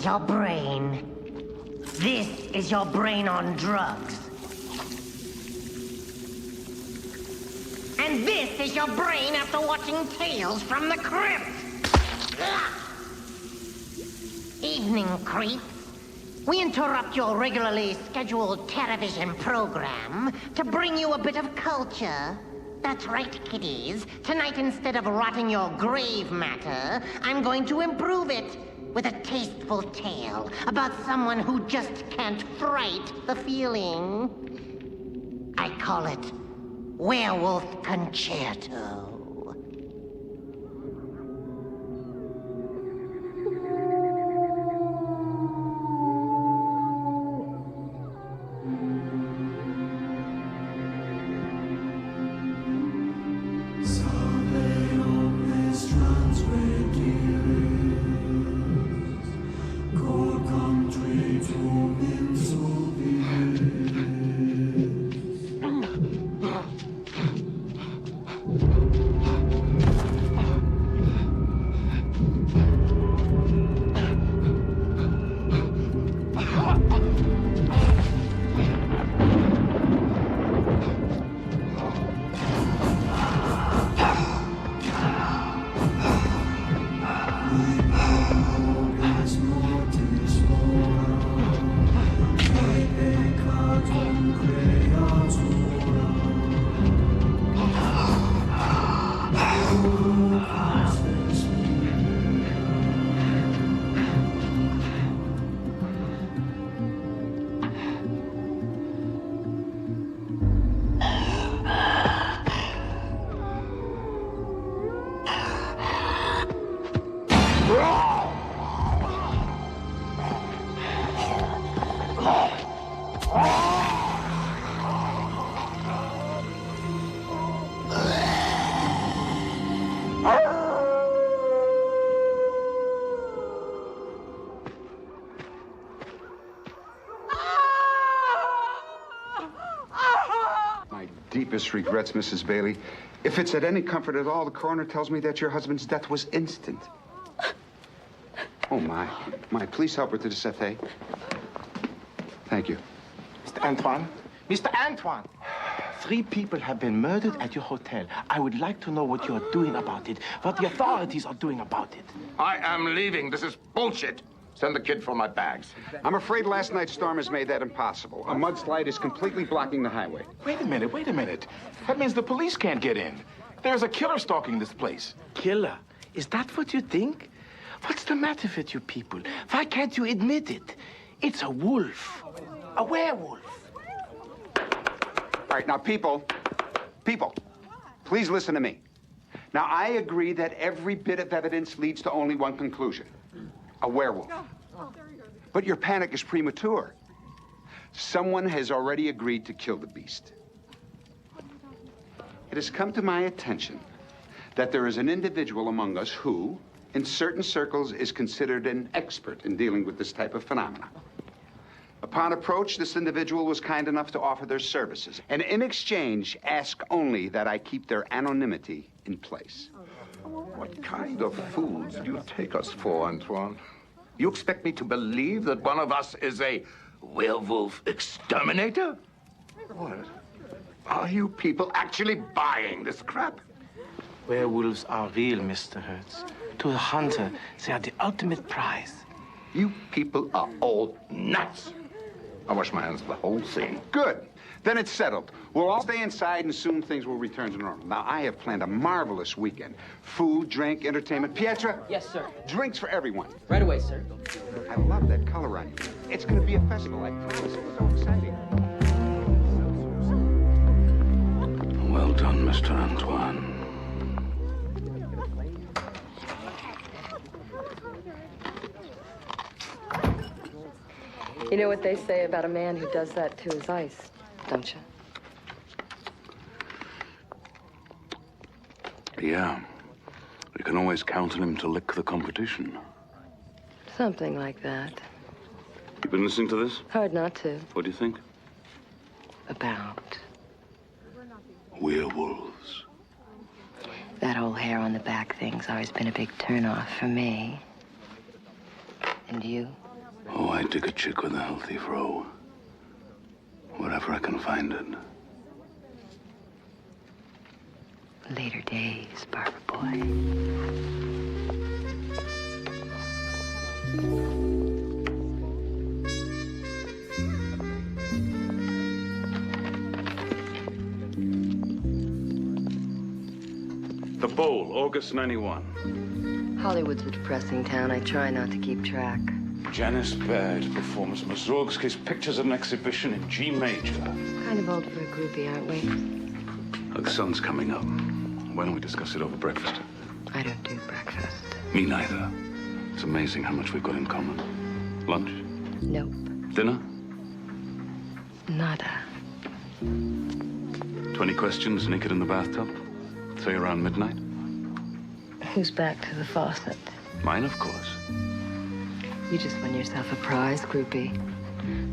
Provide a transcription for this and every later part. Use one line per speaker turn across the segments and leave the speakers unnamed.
your brain. This is your brain on drugs. And this is your brain after watching Tales from the Crypt. Evening, creeps. We interrupt your regularly scheduled television program to bring you a bit of culture. That's right, kiddies. Tonight, instead of rotting your grave matter, I'm going to improve it with a tasteful tale about someone who just can't fright the feeling. I call it Werewolf Concerto.
Deepest regrets, Mrs. Bailey. If it's at any comfort at all, the coroner tells me that your husband's death was instant. Oh, my. Please help her to the settee. Thank you.
Mr. Antoine? Mr. Antoine! 3 people have been murdered at your hotel. I would like to know what you're doing about it, what the authorities are doing about it.
I am leaving. This is bullshit. Send the kid for my bags.
I'm afraid last night's storm has made that impossible. A mudslide is completely blocking the highway.
Wait a minute. That means the police can't get in. There's a killer stalking this place.
Killer? Is that what you think? What's the matter with you people? Why can't you admit it? It's a wolf. A werewolf.
All right, now, people, please listen to me. Now, I agree that every bit of evidence leads to only one conclusion. A werewolf. But your panic is premature. Someone has already agreed to kill the beast. It has come to my attention that there is an individual among us who, in certain circles, is considered an expert in dealing with this type of phenomena. Upon approach, this individual was kind enough to offer their services, and in exchange, ask only that I keep their anonymity in place.
What kind of fools do you take us for, Antoine? You expect me to believe that one of us is a werewolf exterminator? What? Are you people actually buying this crap?
Werewolves are real, Mr. Hertz. To the hunter, they are the ultimate prize.
You people are all nuts. I wash my hands of the whole thing.
Good. Then it's settled. We'll all stay inside, and soon things will return to normal. Now, I have planned a marvelous weekend. Food, drink, entertainment. Pietra?
Yes, sir.
Drinks for everyone.
Right away, sir.
I love that color on you. It's going to be a festival, I promise. It's so exciting.
Well done, Mr. Antoine.
You know what they say about a man who does that to his ice, don't you?
Yeah. You can always count on him to lick the competition.
Something like that.
You been listening to this?
Hard not to.
What do you think?
About
Werewolves.
that whole hair on the back thing's always been a big turnoff for me. And you?
Oh, I dig a chick with a healthy fro. Wherever I can find it.
Later days, barber boy.
The Bowl, August 91.
Hollywood's a depressing town. I try not to keep track.
Janice Baird performs Mussorgsky's Pictures at an exhibition in G major.
Kind of old for a groupie, aren't we?
Oh, the sun's coming up. Why don't we discuss it over breakfast?
I don't do breakfast.
Me neither. It's amazing how much we've got in common. Lunch?
Nope.
Dinner?
Nada.
20 questions naked in the bathtub? Say around midnight?
Who's back to the faucet?
Mine, of course.
You just won yourself a prize, groupie.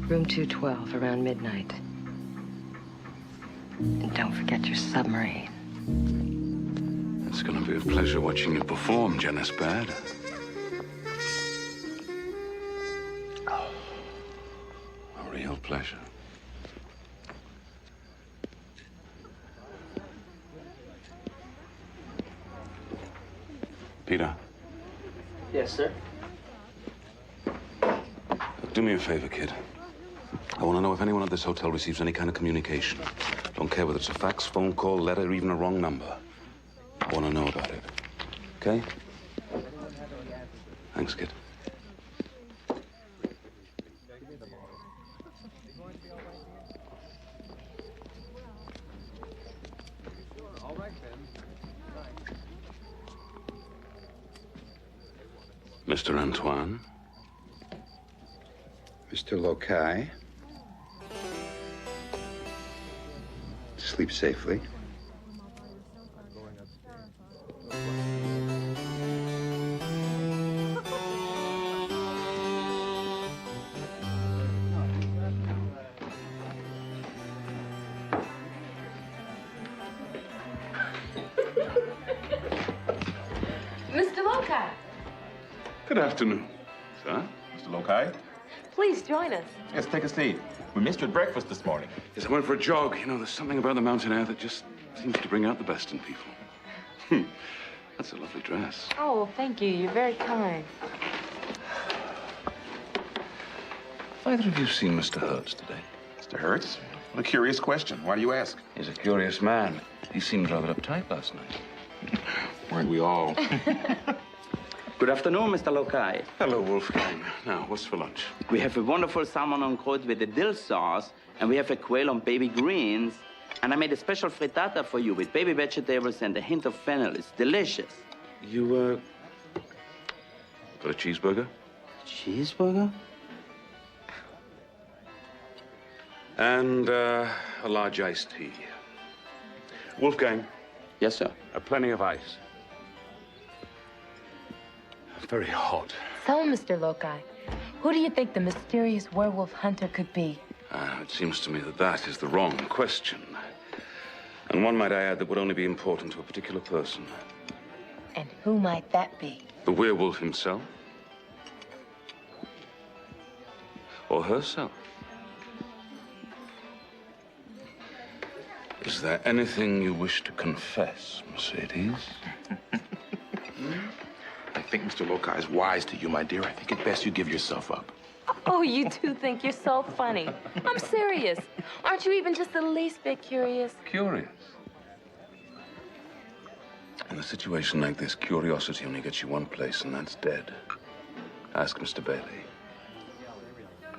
Room 212, around midnight. And don't forget your submarine.
It's gonna be a pleasure watching you perform, Janice Baird. Oh, a real pleasure. Peter.
Yes, sir.
Do me a favor, kid. I want to know if anyone at this hotel receives any kind of communication. Don't care whether it's a fax, phone call, letter, or even a wrong number. I want to know about it. Okay? Thanks, kid. Mr. Antoine.
Mr. Lokai. Sleep safely.
Mr. Lokai.
Good afternoon, sir.
Mr. Lokai?
Please join us.
Yes, take a seat. We missed you at breakfast this morning.
Yes, I went for a jog. You know, there's something about the mountain air that just seems to bring out the best in people. That's a lovely dress.
Oh, well, thank you. You're very kind.
Have either of you seen Mr. Hertz today?
Mr. Hertz? What a curious question. Why do you ask?
He's a curious man. He seemed rather uptight last night.
Weren't we all?
Good afternoon, Mr. Lokai.
Hello, Wolfgang. Now, what's for lunch?
We have a wonderful salmon en croûte with a dill sauce, and we have a quail on baby greens, and I made a special frittata for you with baby vegetables and a hint of fennel. It's delicious.
You, got a cheeseburger?
Cheeseburger?
And, a large iced tea. Wolfgang,
Yes, sir.
plenty of ice. Very hot.
So, Mr. Lokai, who do you think the mysterious werewolf hunter could be?
It seems to me that that is the wrong question. And one, might I add, that would only be important to a particular person.
And who might that be?
The werewolf himself? Or herself? Is there anything you wish to confess, Mercedes?
I think Mr. Lokai is wise to you, my dear. I think it best you give yourself up.
Oh, you two think you're so funny. I'm serious. Aren't you even just the least bit curious?
Curious. In a situation like this, curiosity only gets you one place, and that's dead. Ask Mr. Bailey.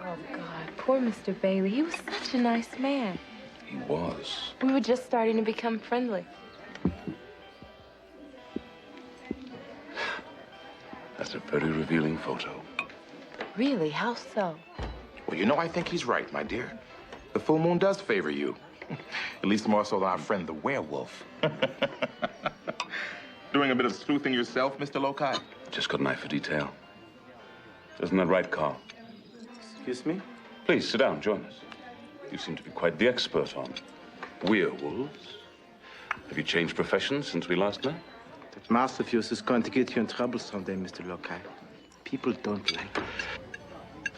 Oh, God, poor Mr. Bailey. He was such a nice man.
He was.
We were just starting to become friendly.
That's a very revealing photo.
Really? How so?
Well, you know, I think he's right, my dear. The full moon does favor you. At least more so than our friend, the werewolf. Doing a bit of sleuthing yourself, Mr. Lokai?
Just got an eye for detail. Isn't that right, Carl?
Excuse me?
Please, sit down, join us. You seem to be quite the expert on werewolves. Have you changed professions since we last met?
That master of yours is going to get you in trouble someday, Mr. Lokai. People don't like it.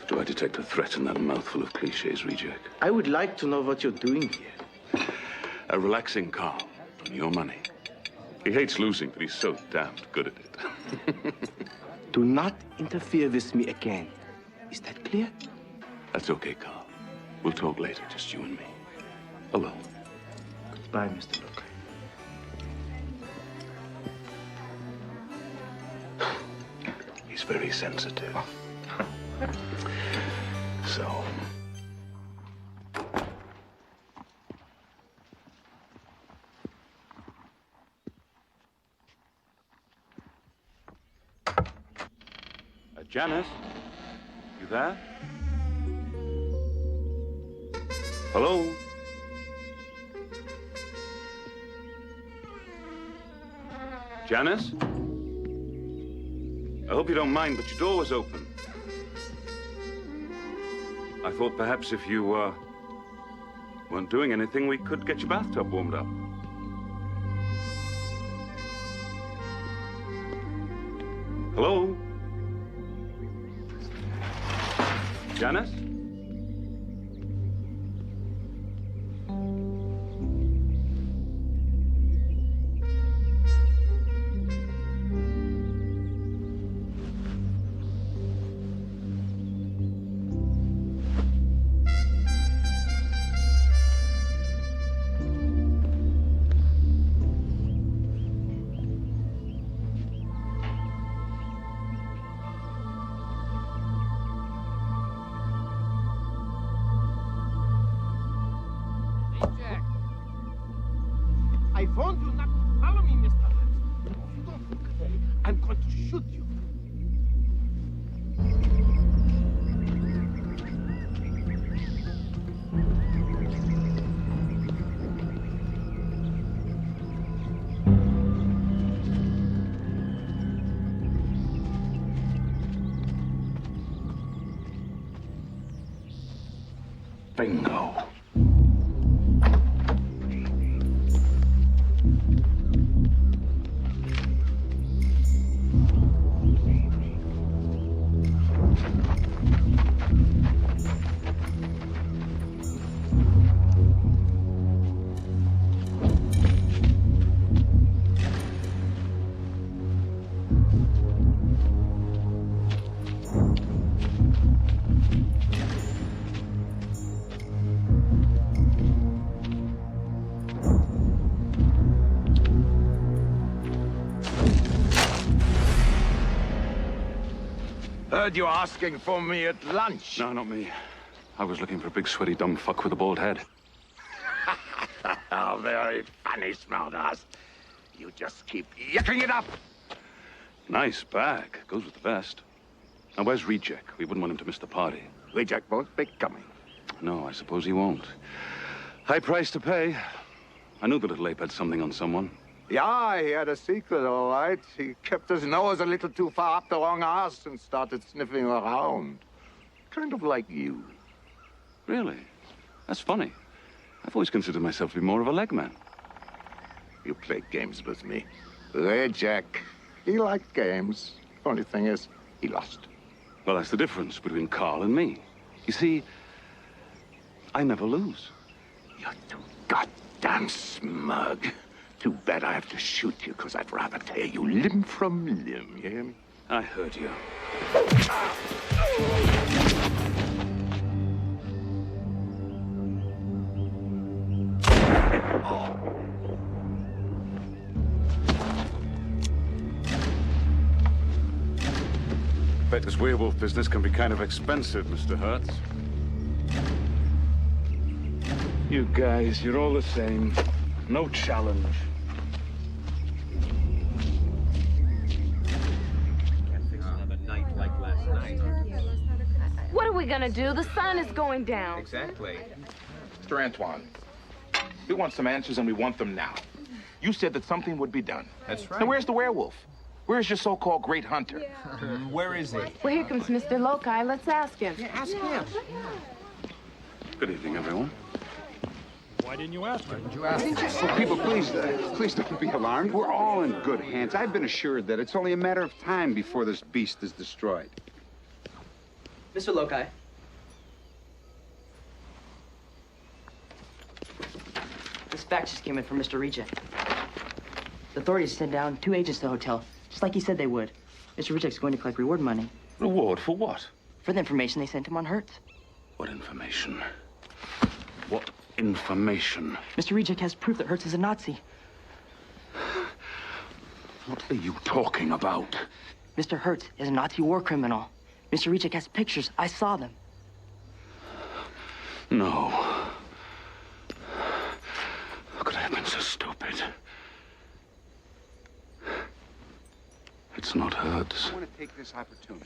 Do I detect a threat in that mouthful of cliches, Reject?
I would like to know what you're doing here.
A relaxing calm on your money. He hates losing, but he's so damned good at it.
Do not interfere with me again. Is that clear?
That's okay, Carl. We'll talk later, just you and me. Alone.
Goodbye, Mr. Look.
He's very sensitive. So... Janice? You there? Hello? Janice? I hope you don't mind, but your door was open. I thought perhaps if you, weren't doing anything, we could get your bathtub warmed up. Hello? Janice?
I warned you not to follow me, Mr. Lynch. If you don't look away, I'm going to shoot you.
Bingo.
Heard you asking for me at lunch.
No, not me. I was looking for a big, sweaty, dumb fuck with a bald head.
Oh, very funny, Smartass. You just keep yucking it up.
Nice bag. Goes with the vest. Now, where's Reject? We wouldn't want him to miss the party.
Reject won't be coming.
No, I suppose he won't. High price to pay. I knew the little ape had something on someone.
Yeah, he had a secret, all right. He kept his nose a little too far up the wrong arse and started sniffing around. Kind of like you.
Really? That's funny. I've always considered myself to be more of a leg man.
You played games with me. Reject. He liked games. Only thing is, he lost.
Well, that's the difference between Carl and me. You see, I never lose.
You're too goddamn smug. Too bad I have to shoot you, because I'd rather tear you limb from limb, you hear me?
I heard you. Bet this werewolf business can be kind of expensive, Mr. Hertz. You guys, you're all the same. No challenge.
What are we gonna do? The sun is going down.
Exactly. Mr. Antoine, we want some answers and we want them now. You said that something would be done.
That's right.
And where's the werewolf? Where's your so-called great hunter?
Where is he?
Well, here comes Mr. Loci. Let's ask him.
Yeah, ask him.
Good evening, everyone.
Why didn't you ask him?
Well, people, please don't be alarmed. We're all in good hands. I've been assured that it's only a matter of time before this beast is destroyed.
Mr. Lokai. This fax just came in from Mr. Reject. The authorities sent down 2 agents to the hotel, just like he said they would. Mr. Reject's going to collect reward money.
Reward for what?
For the information they sent him on Hertz.
What information? What information?
Mr. Reject has proof that Hertz is a Nazi.
What are you talking about?
Mr. Hertz is a Nazi war criminal. Mr. Reject has pictures. I saw them.
No. How could I have been so stupid? It's not Hertz.
I want to take this opportunity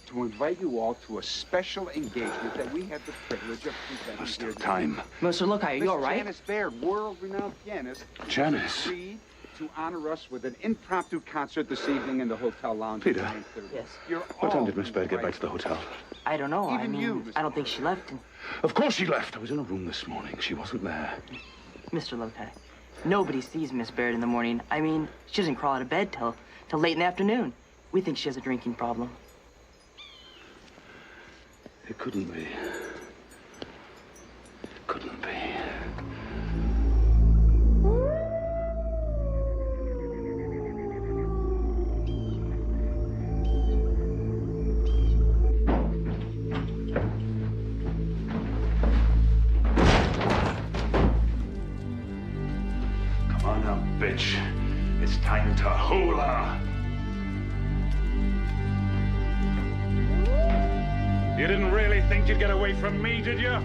to invite you all to a special engagement that we have the privilege of presenting here.
Time.
Mr. Lokai, are you all right?
Janice Baird, world-renowned pianist.
Janice?
Agreed to honor us with an impromptu concert this evening in the hotel lounge.
Peter.
At 9:30.
Yes.
What time did Miss Baird get back to the hotel?
I don't know.
Even you, Mr.
I don't think she left.
Of course she left. I was in a room this morning. She wasn't there.
Mr. Lokai, nobody sees Miss Baird in the morning. I mean, she doesn't crawl out of bed till late in the afternoon. We think she has a drinking problem.
It couldn't be. It couldn't be.
Come on now, bitch. It's time to hula.
You didn't really think you'd get away from me, did you?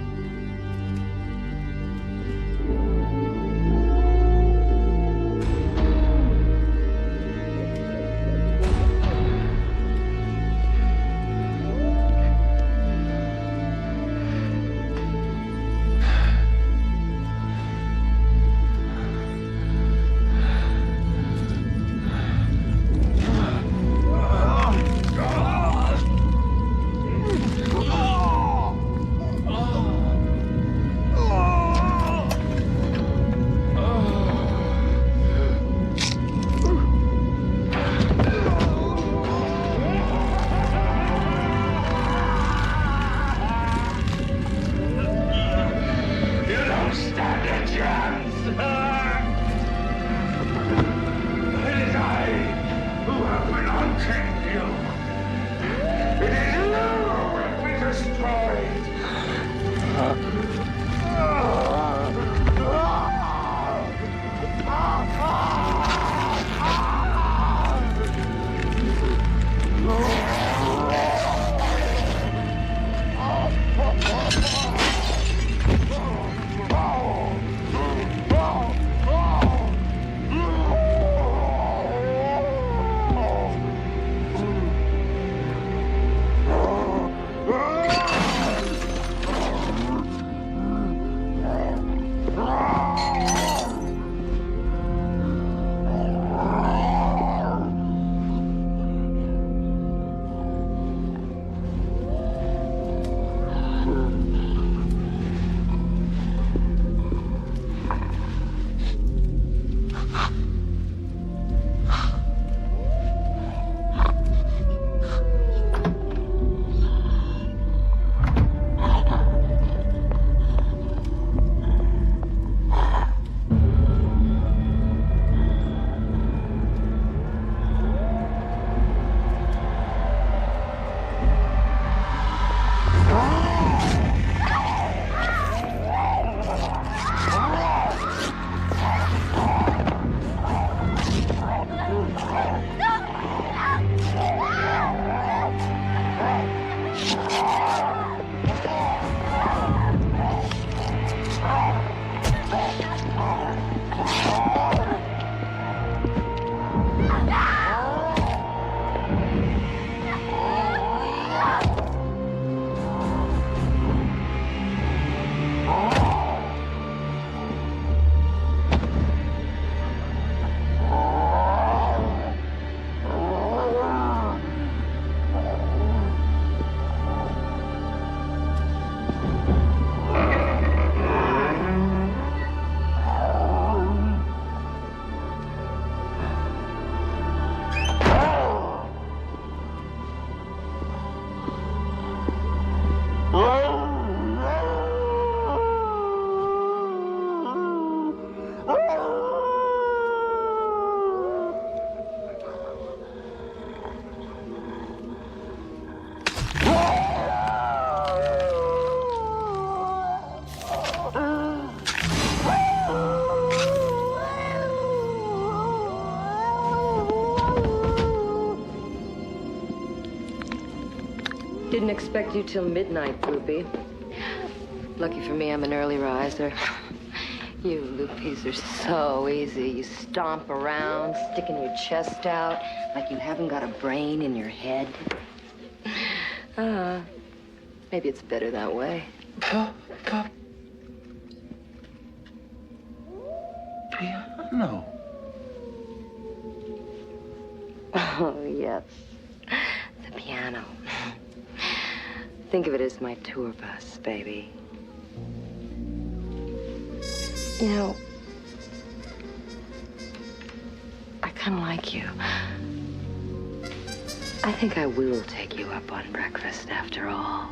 Didn't expect you till midnight, Loopy. Lucky for me, I'm an early riser. You Loopies are so easy. You stomp around, sticking your chest out like you haven't got a brain in your head. Maybe it's better that way.
Piano.
Oh, yes. The piano. Think of it as my tour bus, baby. You know, I kind of like you. I think I will take you up on breakfast after all.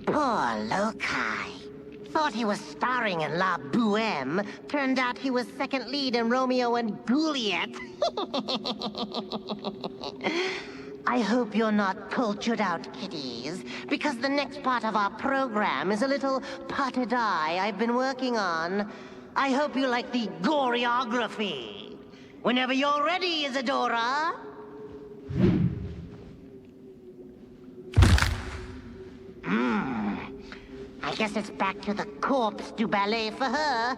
Poor Loci. Thought he was starring in La Boheme. Turned out he was second lead in Romeo and Juliet. I hope you're not cultured out, kiddies, because the next part of our program is a little potted eye I've been working on. I hope you like the choreography. Whenever you're ready, Isadora. I guess it's back to the corpse du ballet for her.